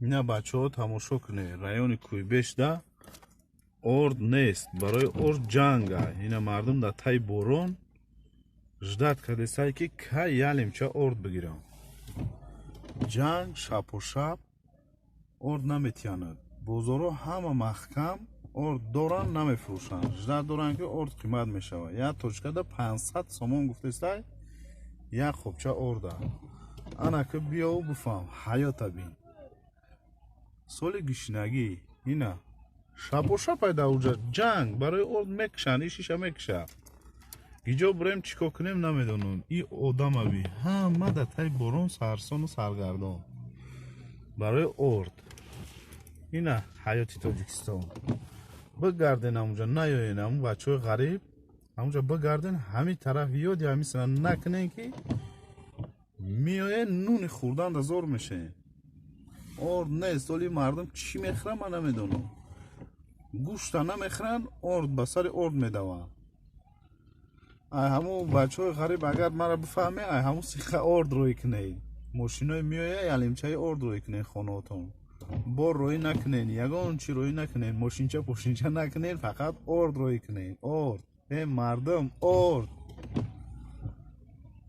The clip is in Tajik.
اینا بچه ها تماشا کنه رایون کویبشده орд нест барои орд ҷанга ина мардум дар таи борон ждат кардесае ки кай ялимча орд бигирам ҷанг шабпошаб орд наметиянад бозорҳо ҳама маҳкам орд доранд намефурӯшанд ждат доранд ки орд қимат мешавад як точкада 500 сомон гуфтесай як хобча орда ана ки биёву бифаҳм ҳаёта бин соли гишнагӣ ина шабоша пайда уҷа ҷанг барои орд мекушанд и шиша мекушад гиҷо бурем чико кунем намедонам и одамави ҳама дар таи борон сарсону саргардон барои орд ина ҳаёти тоҷикистон бигарден амуҷа наёен аму бачаҳои ғариб амуҷа бигарден ҳамин тараф ёди ҳамин сана накунен ки меоен нуни хӯрдан дазор мешавем орд нест оли мардум чӣ мехӯранд ман намедонам гӯшта намехӯранд орд ба сари орд медаванд ай ҳамун бачаҳои ғариб агар мара бифаҳме ай ҳамун сиқа орд рӯй кунед мошинои меоя ялимчаи орд рӯй кунед хонаҳотон бор рӯй накунед ягон чӣ рӯй накунед мошинча пошинча накунед фақат орд рӯй кунед орд мардум орд